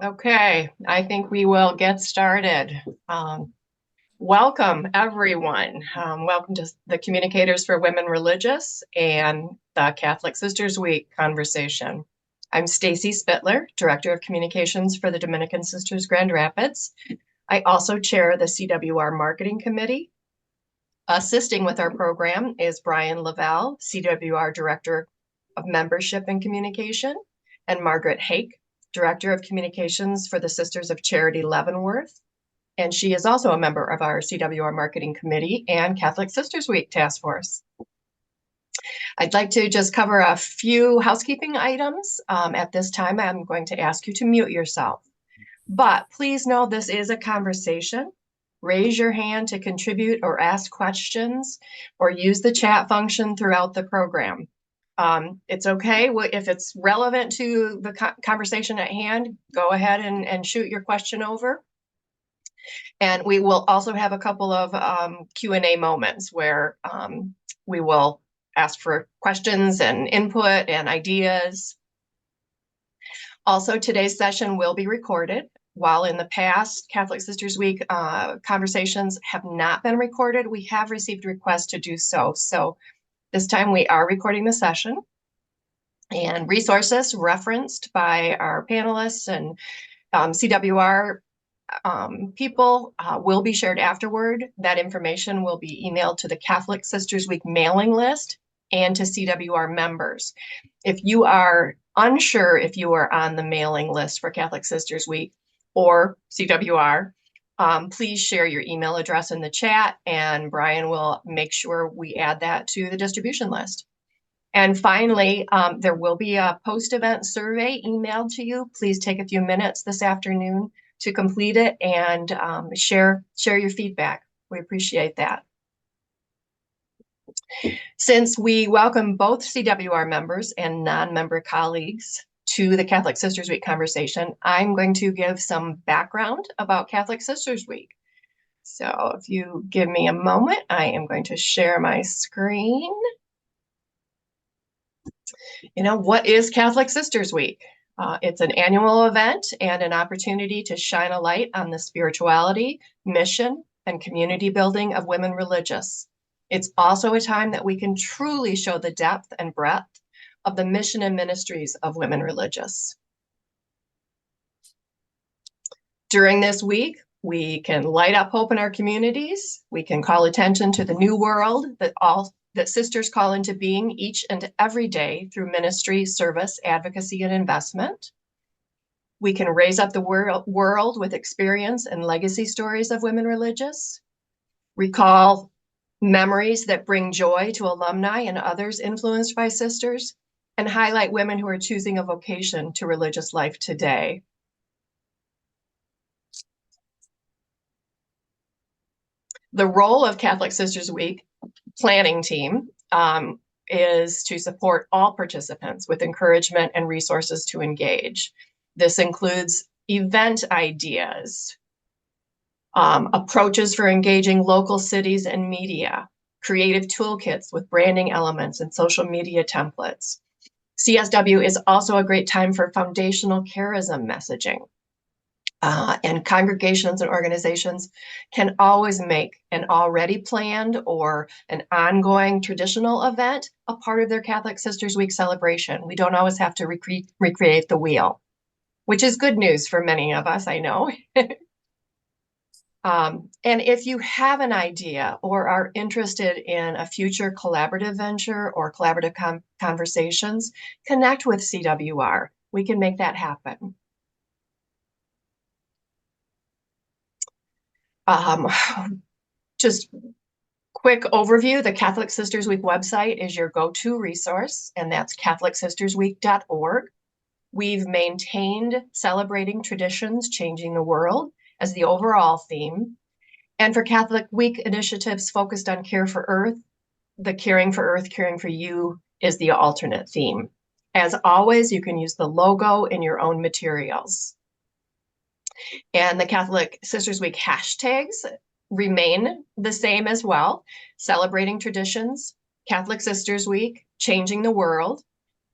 Okay, I think we will get started. Um, Welcome, everyone. Welcome to the Communicators for Women Religious and the Catholic Sisters Week conversation. I'm Stacy Spittler, Director of Communications for the Dominican Sisters Grand Rapids. I also chair the CWR Marketing Committee. Assisting with our program is Brian Lavelle, CWR Director of Membership and Communication, and Margaret Hake, Director of Communications for the Sisters of Charity Leavenworth. And she is also a member of our CWR Marketing Committee and Catholic Sisters Week Task Force. I'd like to just cover a few housekeeping items. At this time, I'm going to ask you to mute yourself. But please know this is a conversation. Raise your hand to contribute or ask questions, or use the chat function throughout the program. It's okay if it's relevant to the conversation at hand, go ahead and shoot your question over. And we will also have a couple of Q&A moments where we will ask for questions and input and ideas. Also, today's session will be recorded. While in the past Catholic Sisters Week conversations have not been recorded, we have received requests to do so. So this time we are recording the session. And resources referenced by our panelists and CWR people will be shared afterward. That information will be emailed to the Catholic Sisters Week mailing list and to CWR members. If you are unsure if you are on the mailing list for Catholic Sisters Week or CWR, please share your email address in the chat, and Brian will make sure we add that to the distribution list. And finally, there will be a post-event survey emailed to you. Please take a few minutes this afternoon to complete it and share your feedback. We appreciate that. Since we welcome both CWR members and non-member colleagues to the Catholic Sisters Week conversation, I'm going to give some background about Catholic Sisters Week. So if you give me a moment, I am going to share my screen. What is Catholic Sisters Week? It's an annual event and an opportunity to shine a light on the spirituality, mission, and community building of women religious. It's also a time that we can truly show the depth and breadth of the mission and ministries of women religious. During this week, we can light up hope in our communities. We can call attention to the new world that sisters call into being each and every day through ministry, service, advocacy, and investment. We can raise up the world with experience and legacy stories of women religious. Recall memories that bring joy to alumni and others influenced by sisters, and highlight women who are choosing a vocation to religious life today. The role of Catholic Sisters Week planning team is to support all participants with encouragement and resources to engage. This includes event ideas, approaches for engaging local cities and media, creative toolkits with branding elements and social media templates. CSW is also a great time for foundational charism messaging. And congregations and organizations can always make an already planned or an ongoing traditional event a part of their Catholic Sisters Week celebration. We don't always have to recreate the wheel, which is good news for many of us, I know. And if you have an idea or are interested in a future collaborative venture or collaborative conversations, connect with CWR. We can make that happen. Just quick overview, the Catholic Sisters Week website is your go-to resource, and that's catholicsistersweek.org. We've maintained Celebrating Traditions, Changing the World as the overall theme. And for Catholic Week initiatives focused on Care for Earth, the Caring for Earth, Caring for You is the alternate theme. As always, you can use the logo in your own materials. And the Catholic Sisters Week hashtags remain the same as well. Celebrating Traditions, Catholic Sisters Week, Changing the World.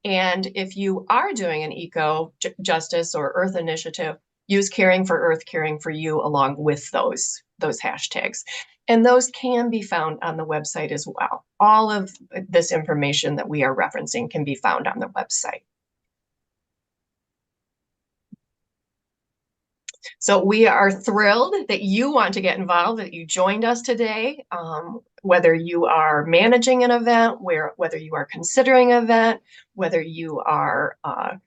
And if you are doing an eco justice or earth initiative, use Caring for Earth, Caring for You along with those hashtags. And those can be found on the website as well. All of this information that we are referencing can be found on the website. So we are thrilled that you want to get involved, that you joined us today, whether you are managing an event, whether you are considering an event, whether you are a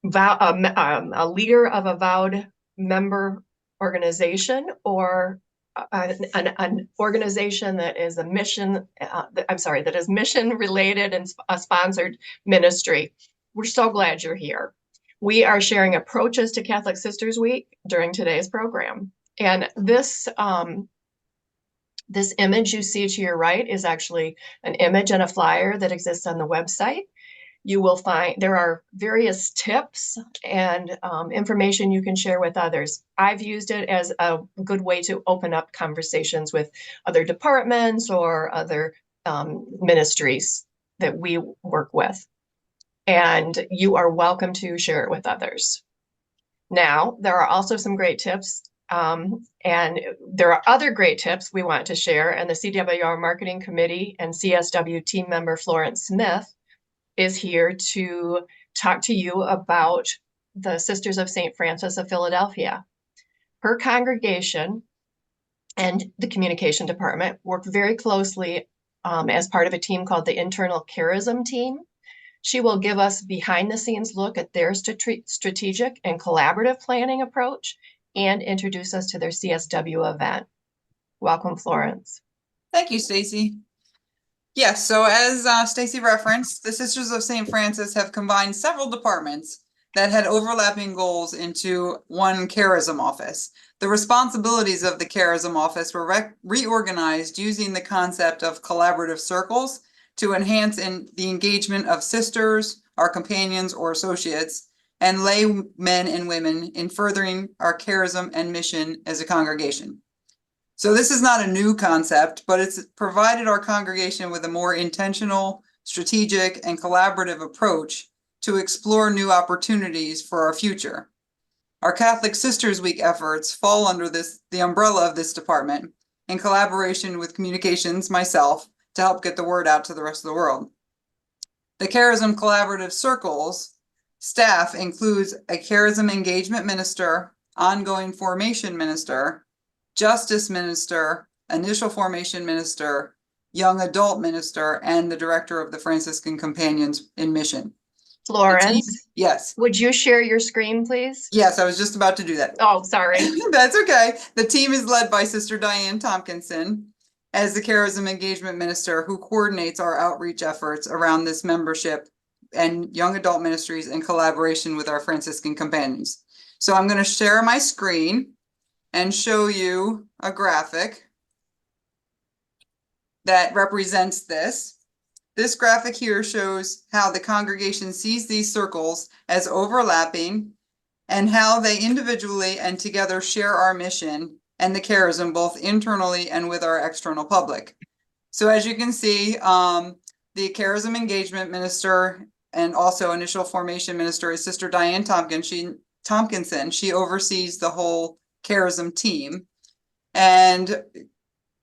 leader of a vowed member organization, or an organization that is a mission, that is mission related and a sponsored ministry. We're so glad you're here. We are sharing approaches to Catholic Sisters Week during today's program. And this image you see to your right is actually an image and a flyer that exists on the website. You will find there are various tips and information you can share with others. I've used it as a good way to open up conversations with other departments or other ministries that we work with. And you are welcome to share it with others. Now, there are also some great tips, and there are other great tips we want to share, and the CWR Marketing Committee and CSW team member Florence Smith is here to talk to you about the Sisters of St. Francis of Philadelphia. Her congregation and the communication department work very closely as part of a team called the Internal Charism Team. She will give us behind the scenes look at their strategic and collaborative planning approach and introduce us to their CSW event. Welcome, Florence. Thank you, Stacy. Yes, so as Stacy referenced, the Sisters of St. Francis have combined several departments that had overlapping goals into one charism office. The responsibilities of the charism office were reorganized using the concept of collaborative circles to enhance the engagement of sisters, our companions or associates, and lay men and women in furthering our charism and mission as a congregation. So this is not a new concept, but it's provided our congregation with a more intentional, strategic, and collaborative approach to explore new opportunities for our future. Our Catholic Sisters Week efforts fall under the umbrella of this department in collaboration with communications, myself, to help get the word out to the rest of the world. The Charism Collaborative Circles staff includes a Charism Engagement Minister, Ongoing Formation Minister, Justice Minister, Initial Formation Minister, Young Adult Minister, and the Director of the Franciscan Companions in Mission. Florence? Yes. Would you share your screen, please? Yes, I was just about to do that. Oh, sorry. That's okay. The team is led by Sister Diane Tompkinson as the Charism Engagement Minister, who coordinates our outreach efforts around this membership and young adult ministries in collaboration with our Franciscan companions. So I'm going to share my screen and show you a graphic that represents this. This graphic here shows how the congregation sees these circles as overlapping and how they individually and together share our mission and the charism both internally and with our external public. So as you can see, the Charism Engagement Minister and also Initial Formation Minister is Sister Diane Tompkinson. She oversees the whole charism team and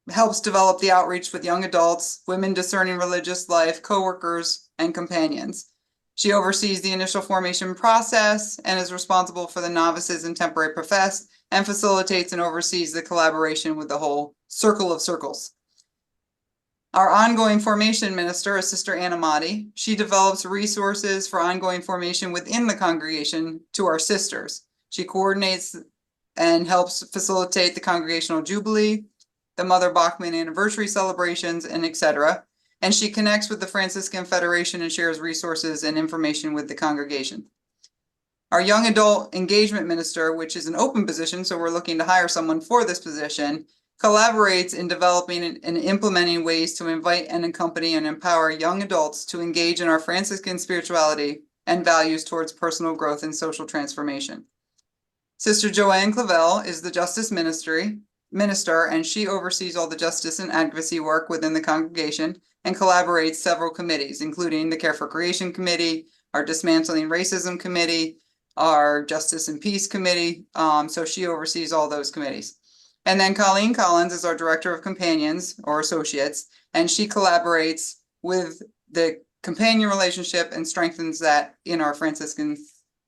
helps develop the outreach with young adults, women discerning religious life, coworkers, and companions. She oversees the initial formation process and is responsible for the novices and temporary professed, and facilitates and oversees the collaboration with the whole circle of circles. Our ongoing formation minister is Sister Anna Motti. She develops resources for ongoing formation within the congregation to our sisters. She coordinates and helps facilitate the Congregational Jubilee, the Mother Bachman anniversary celebrations, and etc. And she connects with the Franciscan Federation and shares resources and information with the congregation. Our young adult engagement minister, which is an open position, so we're looking to hire someone for this position, collaborates in developing and implementing ways to invite and accompany and empower young adults to engage in our Franciscan spirituality and values towards personal growth and social transformation. Sister Joanne Clavel is the Justice Minister, and she oversees all the justice and advocacy work within the congregation and collaborates several committees, including the Care for Creation Committee, our Dismantling Racism Committee, our Justice and Peace Committee. So she oversees all those committees. And then Colleen Collins is our Director of Companions or Associates, and she collaborates with the companion relationship and strengthens that in our Franciscan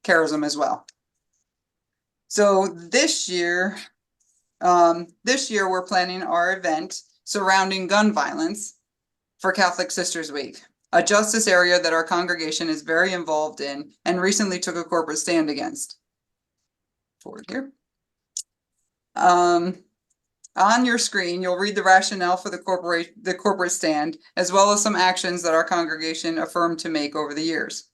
charism as well. So this year we're planning our event surrounding gun violence for Catholic Sisters Week, a justice area that our congregation is very involved in and recently took a corporate stand against. Forward here. On your screen, you'll read the rationale for the corporate stand, as well as some actions that our congregation affirmed to make over the years.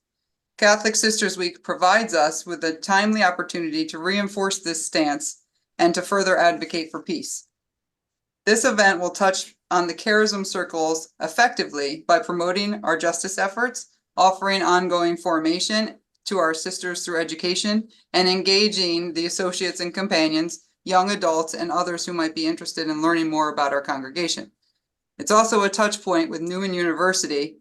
Catholic Sisters Week provides us with a timely opportunity to reinforce this stance and to further advocate for peace. This event will touch on the charism circles effectively by promoting our justice efforts, offering ongoing formation to our sisters through education, and engaging the associates and companions, young adults, and others who might be interested in learning more about our congregation. It's also a touch point with Newman University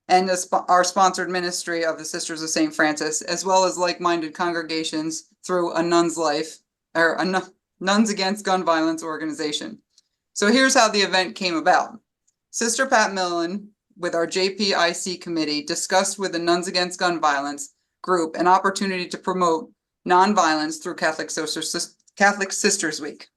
and our sponsored ministry of the Sisters of St. Francis, as well as like-minded congregations through a Nun's Life, or a Nuns Against Gun Violence organization. So here's how the event came about. Sister Pat Millen, with our JPIC committee, discussed with the Nuns Against Gun Violence group an opportunity to promote nonviolence through Catholic Sisters Week.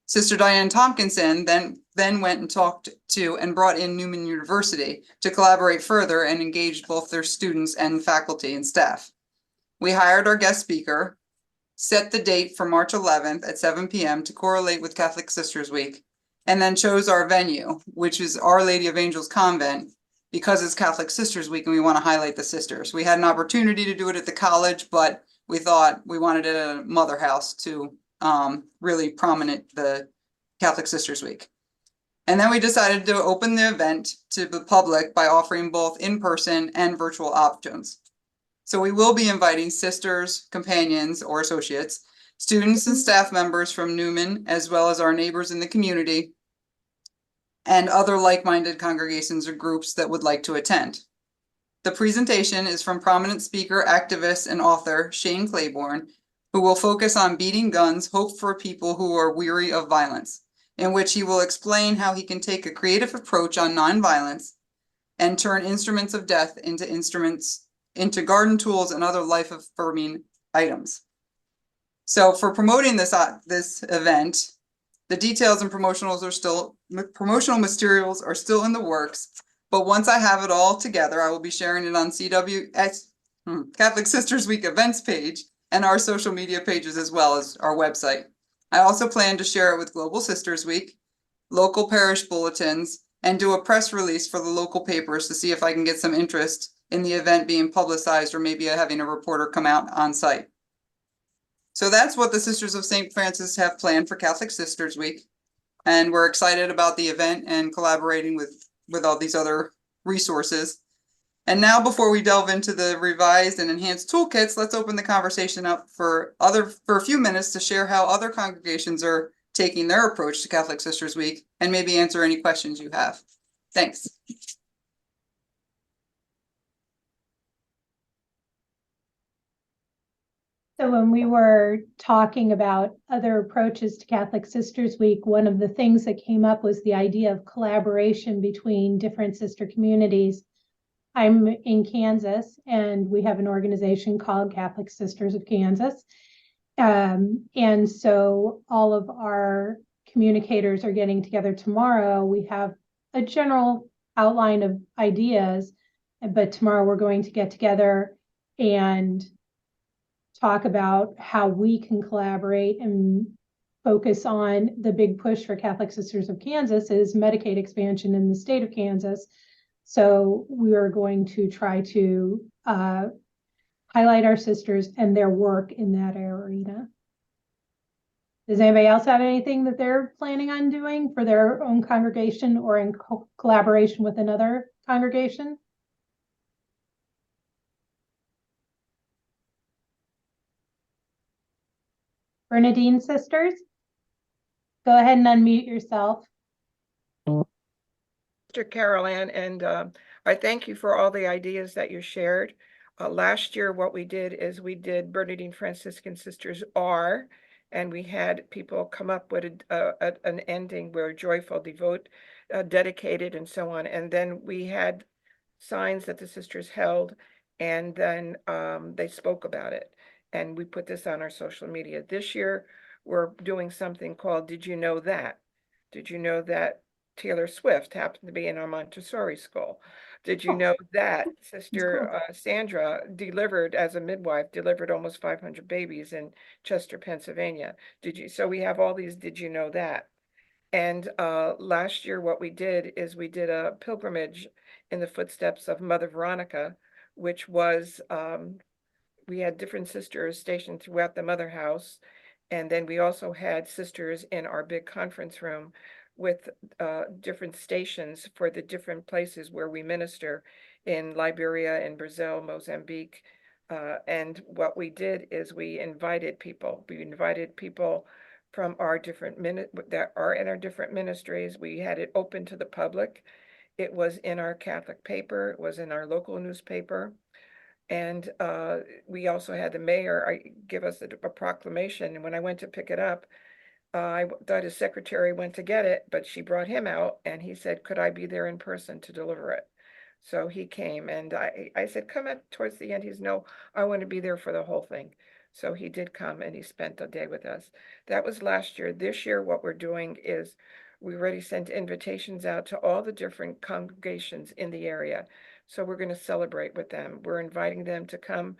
Sister Diane Tompkinson then went and talked to and brought in Newman University to collaborate further and engage both their students and faculty and staff. We hired our guest speaker, set the date for March 11th at 7 p.m. to correlate with Catholic Sisters Week, and then chose our venue, which is Our Lady of Angels Convent, because it's Catholic Sisters Week and we want to highlight the sisters. We had an opportunity to do it at the college, but we thought we wanted it at a mother house to really prominent the Catholic Sisters Week. And then we decided to open the event to the public by offering both in-person and virtual options. So we will be inviting sisters, companions, or associates, students and staff members from Newman, as well as our neighbors in the community, and other like-minded congregations or groups that would like to attend. The presentation is from prominent speaker, activist, and author Shane Claiborne, who will focus on beating guns, hope for people who are weary of violence, in which he will explain how he can take a creative approach on nonviolence and turn instruments of death into garden tools and other life-affirming items. So for promoting this event, the details and promotional materials are still in the works, but once I have it all together, I will be sharing it on Catholic Sisters Week events page and our social media pages, as well as our website. I also plan to share it with Global Sisters Week, local parish bulletins, and do a press release for the local papers to see if I can get some interest in the event being publicized, or maybe having a reporter come out on site. So that's what the Sisters of St. Francis have planned for Catholic Sisters Week. And we're excited about the event and collaborating with all these other resources. And now, before we delve into the revised and enhanced toolkits, let's open the conversation up for a few minutes to share how other congregations are taking their approach to Catholic Sisters Week, and maybe answer any questions you have. Thanks. So when we were talking about other approaches to Catholic Sisters Week, one of the things that came up was the idea of collaboration between different sister communities. I'm in Kansas, and we have an organization called Catholic Sisters of Kansas. And so all of our communicators are getting together tomorrow. We have a general outline of ideas, but tomorrow we're going to get together and talk about how we can collaborate and focus on the big push for Catholic Sisters of Kansas is Medicaid expansion in the state of Kansas. So we are going to try to highlight our sisters and their work in that arena. Does anybody else have anything that they're planning on doing for their own congregation or in collaboration with another congregation? Bernadine sisters, go ahead and unmute yourself. Sister Carol Ann, and I thank you for all the ideas that you shared. Last year, what we did is we did Bernardine Franciscan Sisters are, and we had people come up with an ending where joyful, devote, dedicated, and so on. And then we had signs that the sisters held, and then they spoke about it. And we put this on our social media. This year, we're doing something called Did You Know That? Did you know that Taylor Swift happened to be in our Montessori school? Did you know that Sister Sandra delivered as a midwife, delivered almost 500 babies in Chester, Pennsylvania? So we have all these, did you know that? And last year, what we did is we did a pilgrimage in the footsteps of Mother Veronica, which was, we had different sisters stationed throughout the Mother House. And then we also had sisters in our big conference room with different stations for the different places where we minister in Liberia, in Brazil, Mozambique. And what we did is we invited people. We invited people from our different that are in our different ministries. We had it open to the public. It was in our Catholic paper. It was in our local newspaper. And we also had the mayor give us a proclamation. And when I went to pick it up, I thought his secretary went to get it, but she brought him out and he said, could I be there in person to deliver it? So he came and I said, come at towards the end. He's no, I want to be there for the whole thing. So he did come and he spent a day with us. That was last year. This year, what we're doing is we already sent invitations out to all the different congregations in the area. So we're going to celebrate with them. We're inviting them to come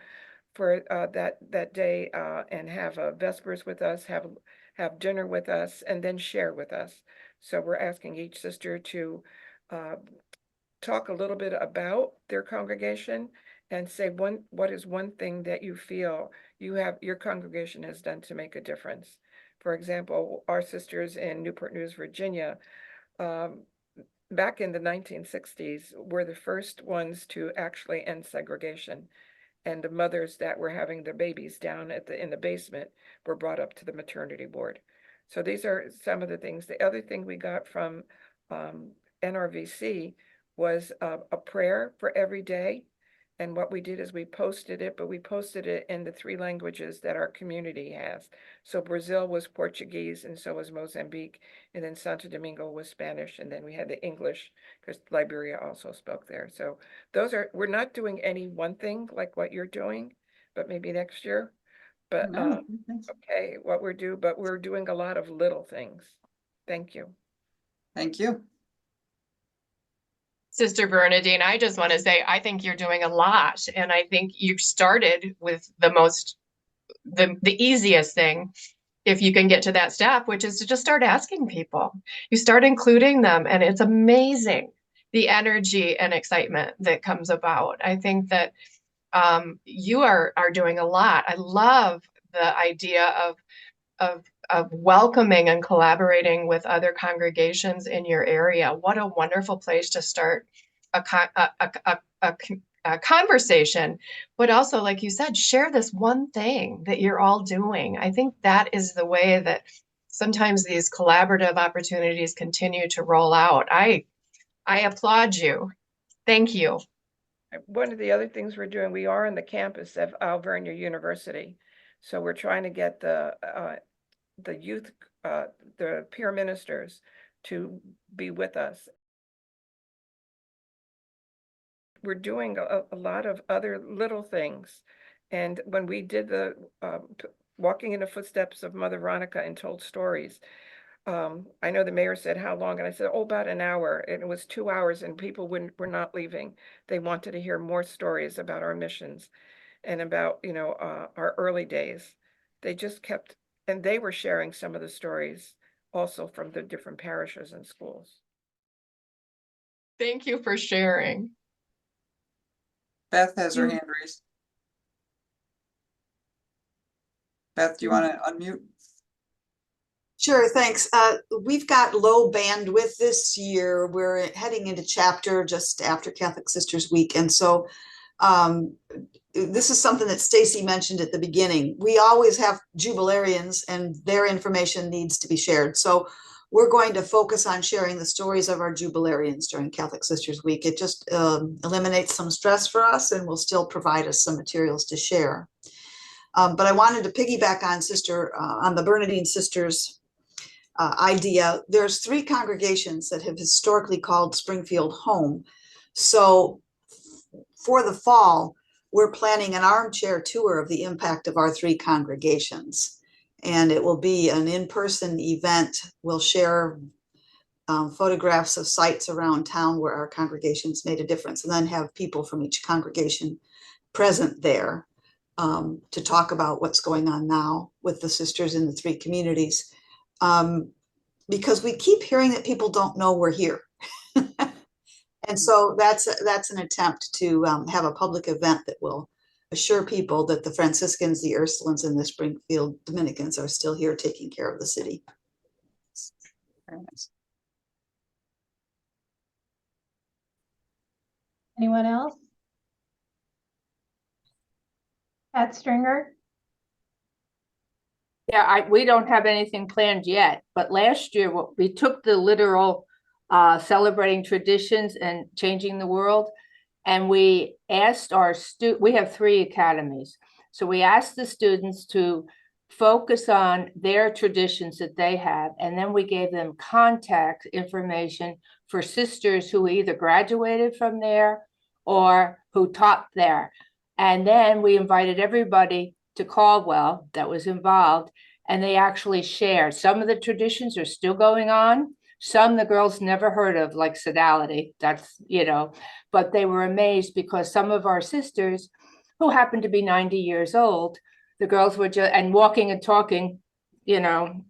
for that day and have vespers with us, have dinner with us, and then share with us. So we're asking each sister to talk a little bit about their congregation and say what is one thing that you feel your congregation has done to make a difference. For example, our sisters in Newport News, Virginia, back in the 1960s, were the first ones to actually end segregation. And the mothers that were having their babies down in the basement were brought up to the maternity ward. So these are some of the things. The other thing we got from NRVC was a prayer for every day. And what we did is we posted it, but we posted it in the 3 languages that our community has. So Brazil was Portuguese, and so was Mozambique. And then Santo Domingo was Spanish. And then we had the English, because Liberia also spoke there. So we're not doing any one thing like what you're doing, but maybe next year. But okay, but we're doing a lot of little things. Thank you. Thank you. Sister Bernadine, I just want to say, I think you're doing a lot. And I think you started with the easiest thing, if you can get to that step, which is to just start asking people. You start including them, and it's amazing the energy and excitement that comes about. I think that you are doing a lot. I love the idea of welcoming and collaborating with other congregations in your area. What a wonderful place to start a conversation, but also, like you said, share this one thing that you're all doing. I think that is the way that sometimes these collaborative opportunities continue to roll out. I applaud you. Thank you. One of the other things we're doing, we are on the campus of Alvernia University. So we're trying to get the youth, the peer ministers to be with us. We're doing a lot of other little things. And when we did the walking in the footsteps of Mother Veronica and told stories, I know the mayor said how long, and I said, oh, about an hour. And it was 2 hours, and people were not leaving. They wanted to hear more stories about our missions and about, our early days. They just kept, and they were sharing some of the stories also from the different parishes and schools. Thank you for sharing. Beth has her hand raised. Beth, do you want to unmute? Sure, thanks. We've got low bandwidth this year. We're heading into chapter just after Catholic Sisters Week. And so this is something that Stacy mentioned at the beginning. We always have jubilarians and their information needs to be shared. So we're going to focus on sharing the stories of our jubilarians during Catholic Sisters Week. It just eliminates some stress for us and will still provide us some materials to share. But I wanted to piggyback on the Bernadine Sisters idea. There's 3 congregations that have historically called Springfield home. So for the fall, we're planning an armchair tour of the impact of our 3 congregations. And it will be an in-person event. We'll share photographs of sites around town where our congregations made a difference, and then have people from each congregation present there to talk about what's going on now with the sisters in the 3 communities. Because we keep hearing that people don't know we're here. And so that's an attempt to have a public event that will assure people that the Franciscans, the Ursulines, and the Springfield Dominicans are still here taking care of the city. Very nice. Anyone else? Pat Stringer? Yeah, we don't have anything planned yet, but last year we took the literal celebrating traditions and changing the world, and we asked we have 3 academies. So we asked the students to focus on their traditions that they have, and then we gave them contact information for sisters who either graduated from there or who taught there. And then we invited everybody to Caldwell that was involved, and they actually shared. Some of the traditions are still going on. Some the girls never heard of, like sodality, that's, but they were amazed because some of our sisters who happened to be 90 years old, the girls were just, and walking and talking, better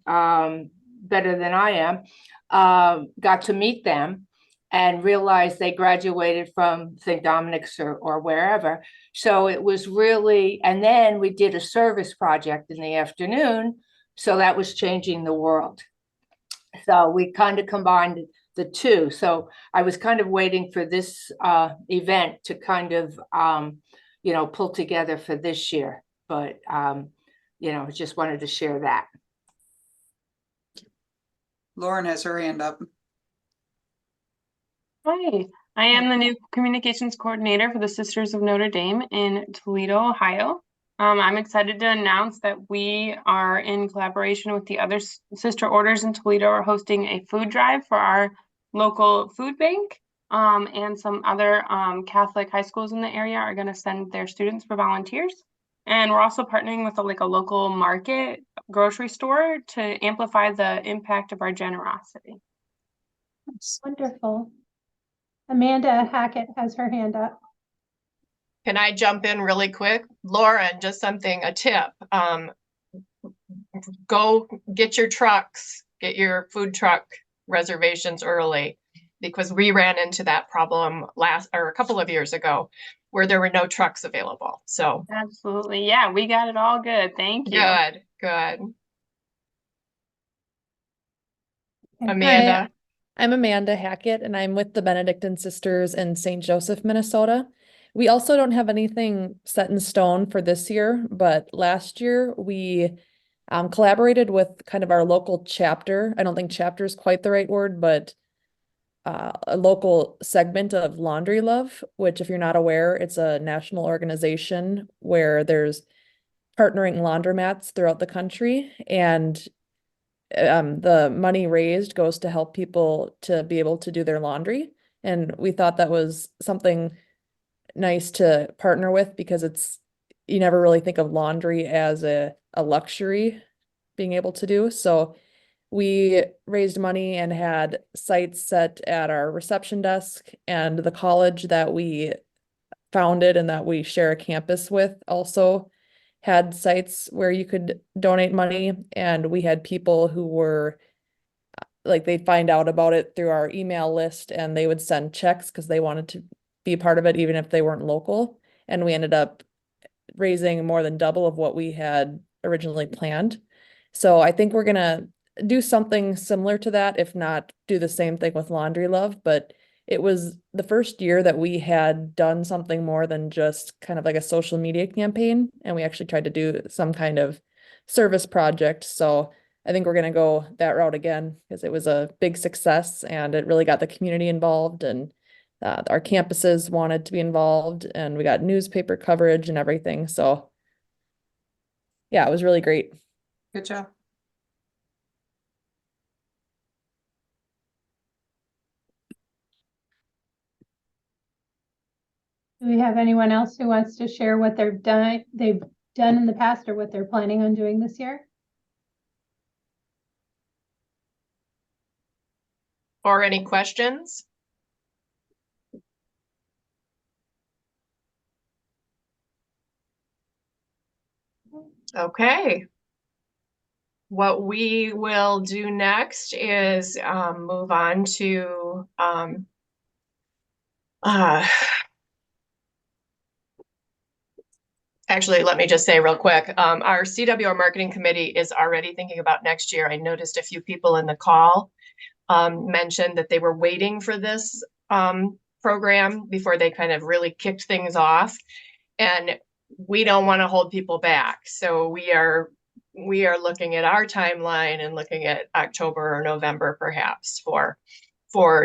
than I am, got to meet them and realized they graduated from St. Dominic's or wherever. So it was really, and then we did a service project in the afternoon. So that was changing the world. So we kind of combined the 2. So I was kind of waiting for this event to kind of, pull together for this year. But, just wanted to share that. Lauren has her hand up. Hi, I am the new communications coordinator for the Sisters of Notre Dame in Toledo, Ohio. I'm excited to announce that we are in collaboration with the other sister orders in Toledo are hosting a food drive for our local food bank. And some other Catholic high schools in the area are going to send their students for volunteers. And we're also partnering with a local market grocery store to amplify the impact of our generosity. Wonderful. Amanda Hackett has her hand up. Can I jump in really quick? Lauren, just a tip. Go get your trucks, get your food truck reservations early, because we ran into that problem a couple of years ago where there were no trucks available. So Absolutely. Yeah, we got it all good. Thank you. good. Okay. Amanda. Hi, I'm Amanda Hackett, and I'm with the Benedictine Sisters in St. Joseph, Minnesota. We also don't have anything set in stone for this year, but last year we collaborated with kind of our local chapter. I don't think chapter is quite the right word, but a local segment of Laundry Love, which, if you're not aware, it's a national organization where there's partnering laundromats throughout the country, and the money raised goes to help people to be able to do their laundry. And we thought that was something nice to partner with, because you never really think of laundry as a luxury being able to do. So we raised money and had sites set at our reception desk, and the college that we founded and that we share a campus with also had sites where you could donate money. And we had people who were they'd find out about it through our email list, and they would send checks because they wanted to be a part of it, even if they weren't local. And we ended up raising more than double of what we had originally planned. So I think we're gonna do something similar to that, if not do the same thing with Laundry Love. But it was the first year that we had done something more than just kind of like a social media campaign, and we actually tried to do some kind of service project. So I think we're gonna go that route again because it was a big success and it really got the community involved and our campuses wanted to be involved and we got newspaper coverage and everything. So yeah, it was really great. Good job. Do we have anyone else who wants to share what they've done in the past or what they're planning on doing this year? Or any questions? Okay. What we will do next is move on to actually, let me just say real quick, our CWR marketing committee is already thinking about next year. I noticed a few people in the call mentioned that they were waiting for this program before they kind of really kicked things off. And we don't want to hold people back. So we are looking at our timeline and looking at October or November perhaps for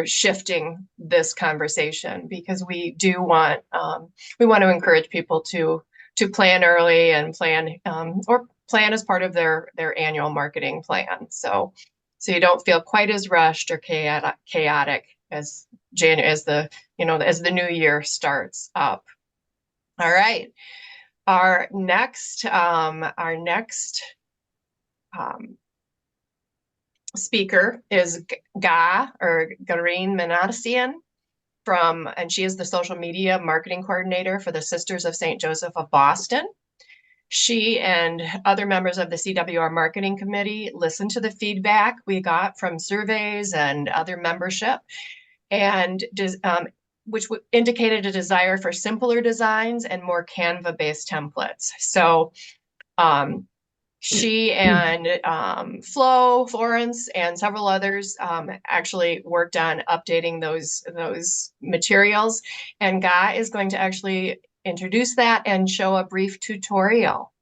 shifting this conversation, because we do want to encourage people to plan early and plan or plan as part of their annual marketing plan. So you don't feel quite as rushed or chaotic as the new year starts up. All right. Our next speaker is Gareen Manassian and she is the social media marketing coordinator for the Sisters of St. Joseph of Boston. She and other members of the CWR marketing committee listened to the feedback we got from surveys and other membership, and which indicated a desire for simpler designs and more Canva-based templates. So she and Florence, and several others actually worked on updating those materials. And Guy is going to actually introduce that and show a brief tutorial.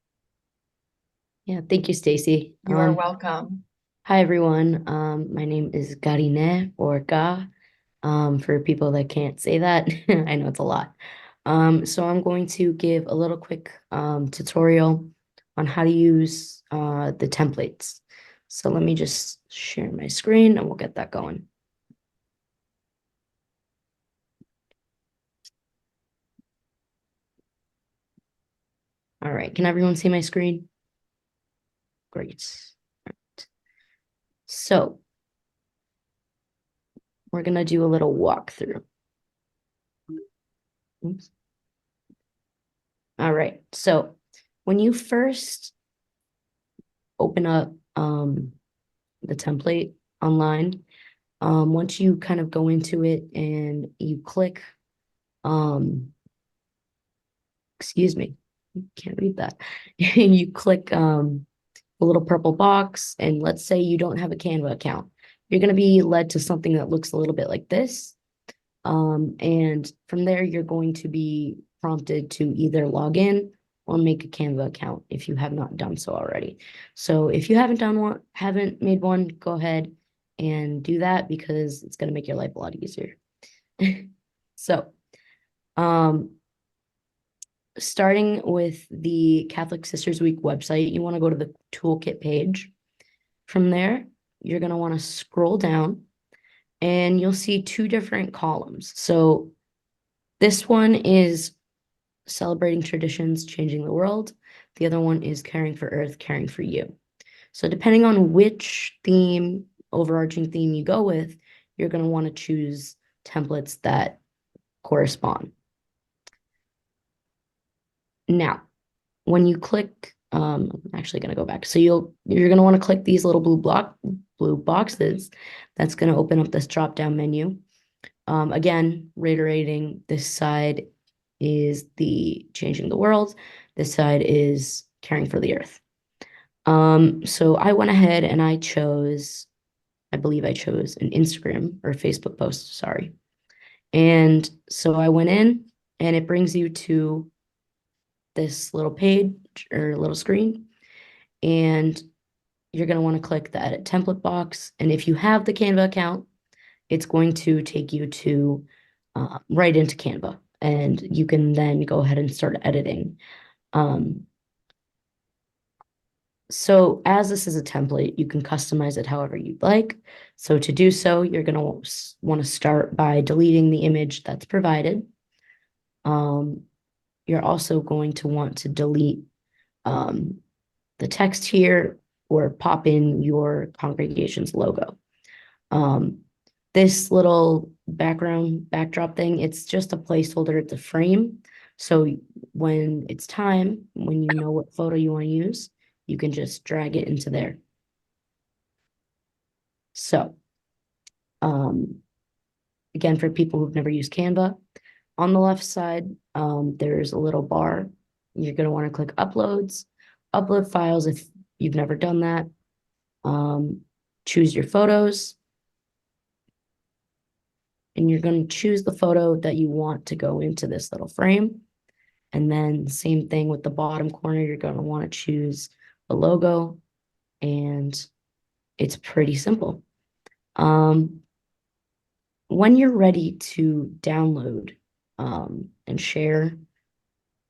Yeah, thank you, Stacy. You are welcome. Hi, everyone. My name is Garine or Ga, for people that can't say that. I know it's a lot. So I'm going to give a little quick tutorial on how to use the templates. So let me just share my screen and we'll get that going. All right, can everyone see my screen? Great. All right. So we're gonna do a little walkthrough. Oops. All right, so when you first open up the template online, once you kind of go into it and you click, excuse me, can't read that. You click the little purple box, and let's say you don't have a Canva account. You're going to be led to something that looks a little bit like this. And from there, you're going to be prompted to either log in or make a Canva account if you have not done so already. So if you haven't made one, go ahead and do that because it's going to make your life a lot easier. So, starting with the Catholic Sisters Week website, you want to go to the toolkit page. From there, you're going to want to scroll down and you'll see two different columns. So this one is celebrating traditions, changing the world. The other one is caring for Earth, caring for you. So depending on which theme, overarching theme you go with, you're going to want to choose templates that correspond. Now, when you click, I'm actually going to go back. So you're going to want to click these little blue boxes. That's going to open up this drop-down menu. Again, reiterating, this side is the changing the world. This side is caring for the earth. So I went ahead and I believe I chose an Instagram or Facebook post, sorry. And so I went in and it brings you to this little page or little screen. And you're going to want to click the edit template box. And if you have the Canva account, it's going to take you to right into Canva, and you can then go ahead and start editing. So as this is a template, you can customize it however you'd like. So to do so, you're going to want to start by deleting the image that's provided. You're also going to want to delete the text here or pop in your congregation's logo. This little backdrop thing, it's just a placeholder, it's a frame. So when it's time, when you know what photo you want to use, you can just drag it into there. So, again, for people who've never used Canva, on the left side, there's a little bar. You're going to want to click uploads, upload files if you've never done that. Choose your photos. And you're going to choose the photo that you want to go into this little frame. And then same thing with the bottom corner, you're going to want to choose a logo, and it's pretty simple. When you're ready to download and share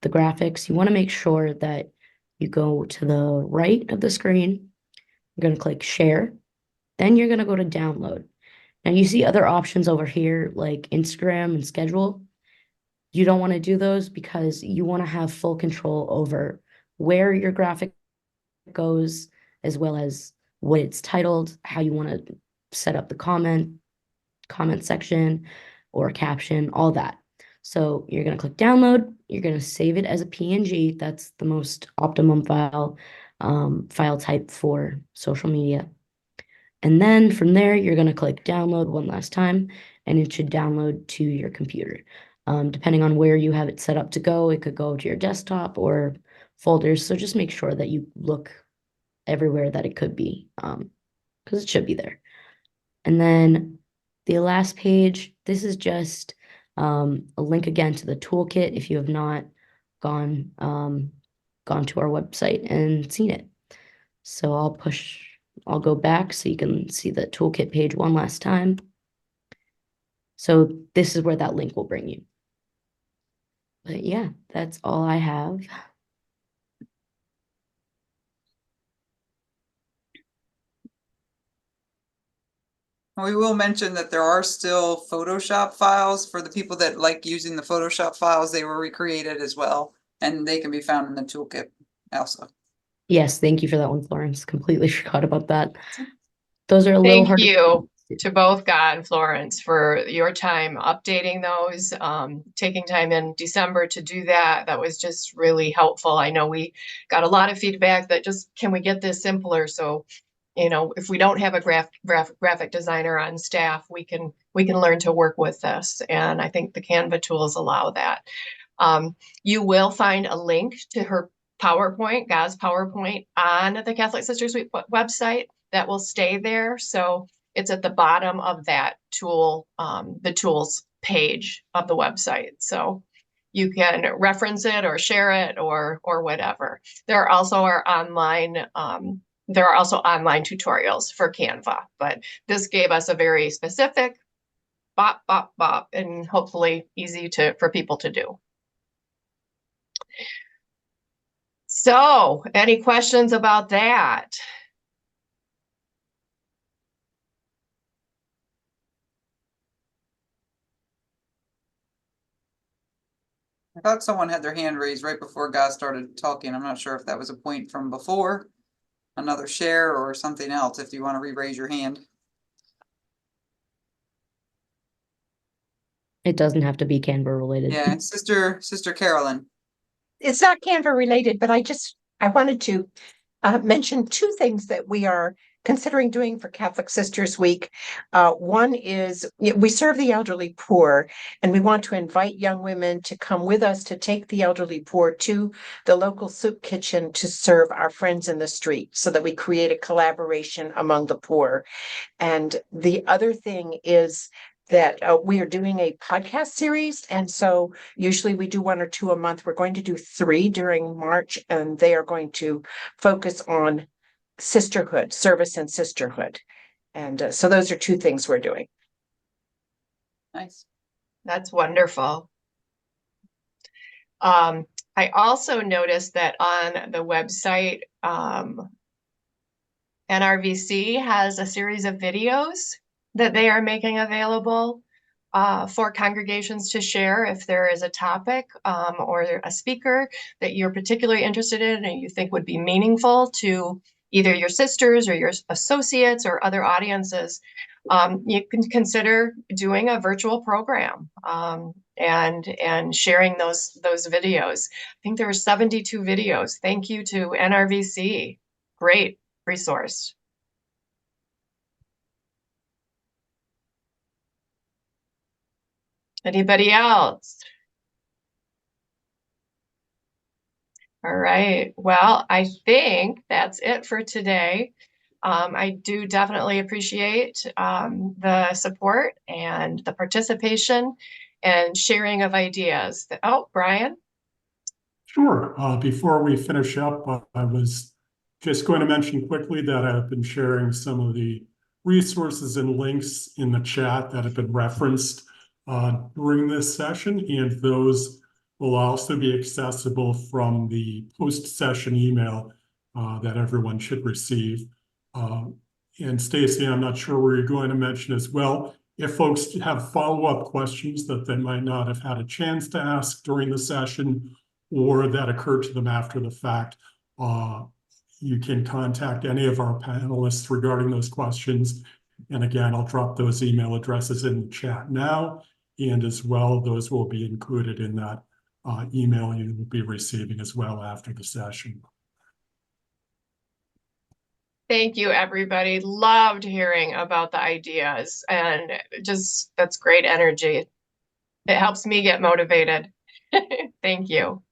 the graphics, you want to make sure that you go to the right of the screen. You're going to click share. Then you're going to go to download. Now you see other options over here like Instagram and schedule. You don't want to do those because you want to have full control over where your graphic goes, as well as what it's titled, how you want to set up the comment section or caption, all that. So you're going to click download. You're going to save it as a PNG. That's the most optimum file type for social media. And then from there, you're going to click download one last time, and it should download to your computer. Depending on where you have it set up to go, it could go to your desktop or folders. So just make sure that you look everywhere that it could be, because it should be there. And then the last page, this is just a link again to the toolkit if you have not gone to our website and seen it. So I'll go back so you can see the toolkit page one last time. So this is where that link will bring you. But yeah, that's all I have. We will mention that there are still Photoshop files for the people that like using the Photoshop files. They were recreated as well, and they can be found in the toolkit also. Yes, thank you for that one, Florence. Completely forgot about that. Those are a little Thank hard. you to both Guy and Florence for your time updating those, taking time in December to do that. That was just really helpful. I know we got a lot of feedback that just, can we get this simpler? So, you know, if we don't have a graphic designer on staff, we can learn to work with this. And I think the Canva tools allow that. You will find a link to her PowerPoint, Guy's PowerPoint, on the Catholic Sisters Week website that will stay there. So it's at the bottom of that tool, the tools page of the website. So you can reference it or share it or whatever. There are also online tutorials for Canva, but this gave us a very specific bop, bop, bop, and hopefully easy for people to do. So, any questions about that? I thought someone had their hand raised right before Guy started talking. I'm not sure if that was a point from before, another share, or something else, if you want to re-raise your hand. It doesn't have to be Canva related. Yeah, Sister Carolyn. It's not Canva related, but I wanted to mention two things that we are considering doing for Catholic Sisters Week. One is we serve the elderly poor, and we want to invite young women to come with us to take the elderly poor to the local soup kitchen to serve our friends in the street, so that we create a collaboration among the poor. And the other thing is that we are doing a podcast series. And so usually we do one or two a month. We're going to do 3 during March, and they are going to focus on sisterhood, service and sisterhood. And so those are two things we're doing. Nice. That's wonderful. I also noticed that on the website, NRVC has a series of videos that they are making available for congregations to share if there is a topic or a speaker that you're particularly interested in and you think would be meaningful to either your sisters or your associates or other audiences. You can consider doing a virtual program and sharing those videos. I think there are 72 videos. Thank you to NRVC. Great resource. Anybody else? All right. Well, I think that's it for today. I do definitely appreciate the support and the participation and sharing of ideas. Oh, Brian? Sure. Before we finish up, I was just going to mention quickly that I've been sharing some of the resources and links in the chat that have been referenced during this session, and those will also be accessible from the post-session email that everyone should receive. And Stacy, I'm not sure where you're going to mention as well, if folks have follow-up questions that they might not have had a chance to ask during the session, or that occurred to them after the fact, you can contact any of our panelists regarding those questions. And again, I'll drop those email addresses in the chat now, and as well, those will be included in that email you will be receiving as well after the session. Thank you, everybody. Loved hearing about the ideas and just that's great energy. It helps me get motivated. Thank you.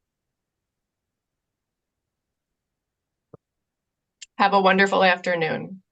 Have a wonderful afternoon.